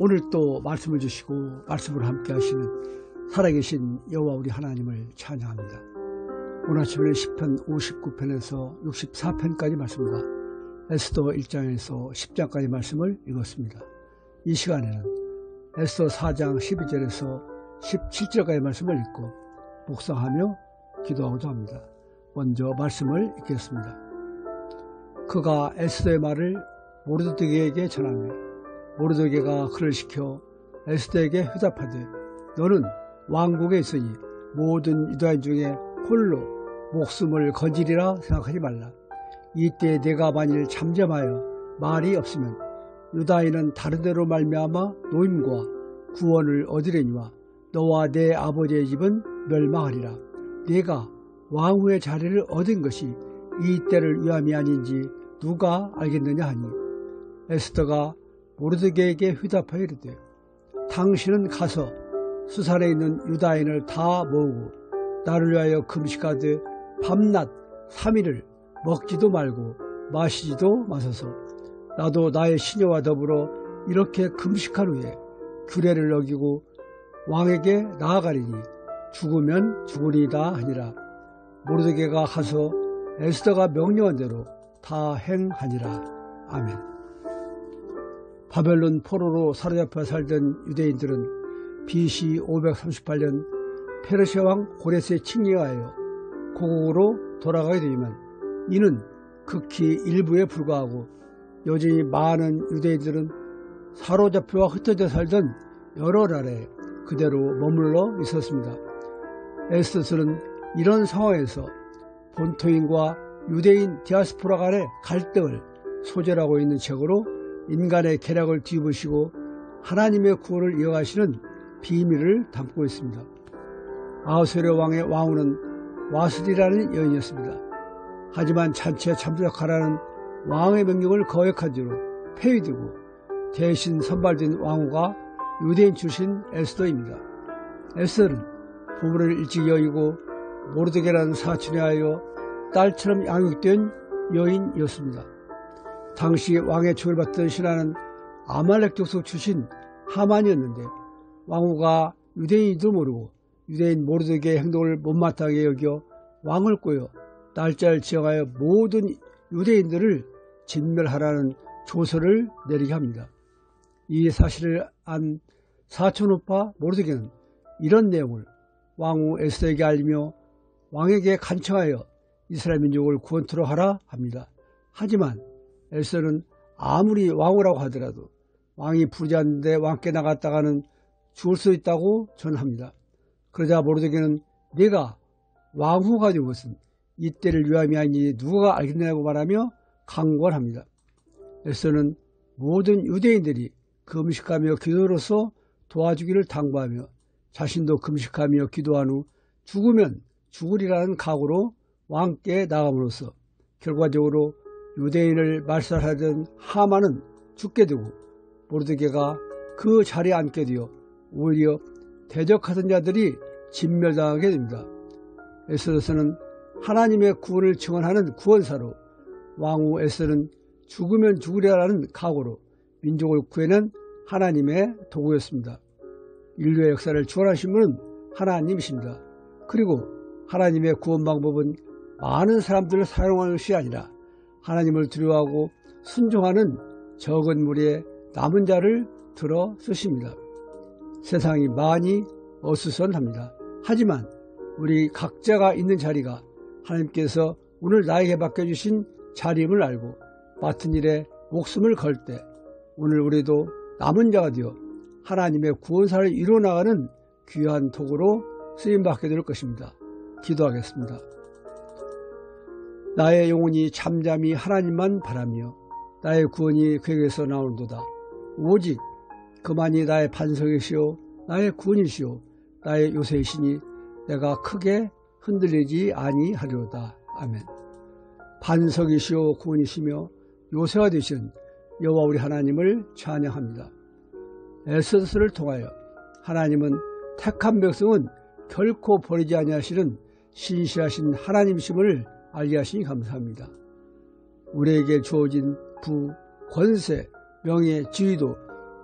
오늘 또 말씀을 주시고 말씀을 함께 하시는 살아계신 여호와 우리 하나님을 찬양합니다. 오늘 아침에 시편 59편에서 64편까지 말씀과 에스더 1장에서 10장까지 말씀을 읽었습니다. 이 시간에는 에스더 4장 12절에서 17절까지 말씀을 읽고 묵상하며 기도하고자 합니다. 먼저 말씀을 읽겠습니다. 그가 에스더의 말을 모르드게에게 전하며 모르드게가 그를 시켜 에스더에게 회답하되 너는 왕국에 있으니 모든 유다인 중에 홀로 목숨을 건지리라 생각하지 말라. 이때 내가 만일 잠잠하여 말이 없으면 유다인은 다른 데로 말미암아 노임과 구원을 얻으려니와 너와 내 아버지의 집은 멸망하리라. 네가 왕후의 자리를 얻은 것이 이 때를 위함이 아닌지 누가 알겠느냐 하니 에스더가 모르드게에게 회답하여 이르되 당신은 가서 수산에 있는 유다인을 다 모으고 나를 위하여 금식하되 밤낮 3일을 먹지도 말고 마시지도 마소서. 나도 나의 시녀와 더불어 이렇게 금식한 후에 규례를 어기고 왕에게 나아가리니 죽으면 죽으리이다 하니라. 모르드게가 가서 에스더가 명령한 대로 다 행하니라. 아멘. 바벨론 포로로 사로잡혀 살던 유대인들은 BC 538년 페르시아 왕 고레스의 칙령하여 고국으로 돌아가게 되지만 이는 극히 일부에 불과하고 여전히 많은 유대인들은 사로잡혀와 흩어져 살던 여러 나라에 그대로 머물러 있었습니다. 에스더서는 이런 상황에서 본토인과 유대인 디아스포라 간의 갈등을 소재라고 있는 책으로 인간의 계략을 뒤부시고 하나님의 구원을 이어가시는 비밀을 담고 있습니다. 아하수에르 왕의 왕후는 와스디라는 여인이었습니다. 하지만 잔치에 참석하라는 왕의 명령을 거역한 뒤로 폐위되고 대신 선발된 왕후가 유대인 출신 에스더입니다. 에스더는 부모를 일찍 여의고 모르드게라는 사촌에 하여 딸처럼 양육된 여인이었습니다. 당시 왕의 총을 받던 신하는 아말렉 족속 출신 하만이었는데 왕후가 유대인이도 모르고 유대인 모르드게의 행동을 못마땅하게 여겨 왕을 꼬여 날짜를 지정하여 모든 유대인들을 진멸하라는 조서를 내리게 합니다. 이 사실을 안 사촌오빠 모르드게는 이런 내용을 왕후 에스더에게 알리며 왕에게 간청하여 이스라엘 민족을 구원토록 하라 합니다. 하지만 에스더는 아무리 왕후라고 하더라도 왕이 부르지 않는데 왕께 나갔다가는 죽을 수 있다고 전합니다. 그러자 모르드게는 네가 왕후가 되는 것은 이때를 위함이 아니니 누가 알겠느냐고 말하며 강권합니다. 에스더는 모든 유대인들이 금식하며 기도로서 도와주기를 당부하며 자신도 금식하며 기도한 후 죽으면 죽으리라는 각오로 왕께 나감으로써 결과적으로 유대인을 말살하던 하만은 죽게 되고 모르드게가 그 자리에 앉게 되어 오히려 대적하던 자들이 진멸당하게 됩니다. 에스더서는 하나님의 구원을 증언하는 구원사로 왕후 에스더는 죽으면 죽으리라는 각오로 민족을 구해낸 하나님의 도구였습니다. 인류의 역사를 주관하신 분은 하나님이십니다. 그리고 하나님의 구원 방법은 많은 사람들을 사용하는 것이 아니라 하나님을 두려워하고 순종하는 적은 무리의 남은 자를 들어 쓰십니다. 세상이 많이 어수선합니다. 하지만 우리 각자가 있는 자리가 하나님께서 오늘 나에게 맡겨주신 자리임을 알고 맡은 일에 목숨을 걸 때 오늘 우리도 남은 자가 되어 하나님의 구원사를 이루어나가는 귀한 도구로 쓰임받게 될 것입니다. 기도하겠습니다. 나의 영혼이 잠잠히 하나님만 바라며 나의 구원이 그에게서 나오는도다. 오직 그만이 나의 반석이시오 나의 구원이시오 나의 요새이시니 내가 크게 흔들리지 아니하리로다. 아멘. 반석이시오 구원이시며 요새가 되신 여호와 우리 하나님을 찬양합니다. 에스더서를 통하여 하나님은 택한 백성은 결코 버리지 아니하시는 신실하신 하나님이심을 알게 하시니 감사합니다. 우리에게 주어진 부, 권세, 명예, 지위도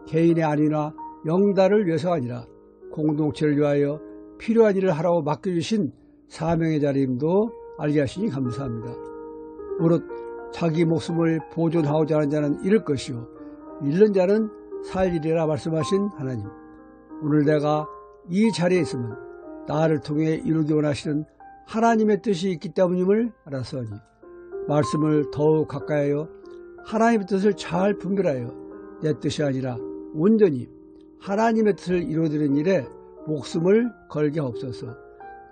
개인의 안위나 영달을 위해서가 아니라 공동체를 위하여 필요한 일을 하라고 맡겨주신 사명의 자리임도 알게 하시니 감사합니다. 무릇 자기 목숨을 보존하고자 하는 자는 잃을 것이요 잃는 자는 살 일이라 말씀하신 하나님, 오늘 내가 이 자리에 있으면 나를 통해 이루기 원하시는 하나님의 뜻이 있기 때문임을 알았으니 말씀을 더욱 가까이하여 하나님의 뜻을 잘 분별하여 내 뜻이 아니라 온전히 하나님의 뜻을 이루어드리는 일에 목숨을 걸게 하옵소서.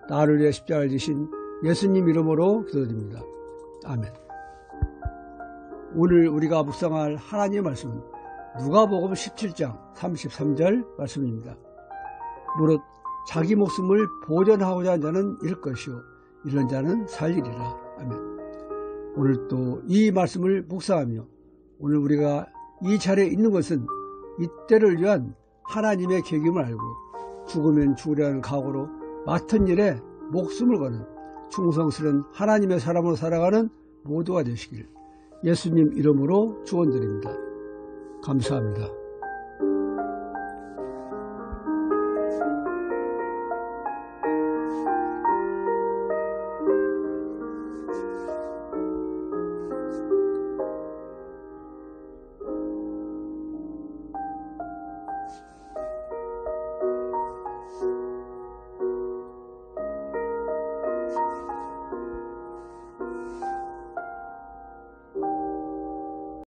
나를 위해 십자가를 지신 예수님 이름으로 기도드립니다. 아멘. 오늘 우리가 묵상할 하나님의 말씀은 누가복음 17장 33절 말씀입니다. 무릇 자기 목숨을 보존하고자 하는 자는 잃을 것이요 잃는 자는 살리리라. 아멘. 오늘 또 이 말씀을 묵상하며 오늘 우리가 이 자리에 있는 것은 이때를 위한 하나님의 계획임을 알고 죽으면 죽으려는 각오로 맡은 일에 목숨을 거는 충성스러운 하나님의 사람으로 살아가는 모두가 되시길 예수님 이름으로 축원드립니다. 감사합니다.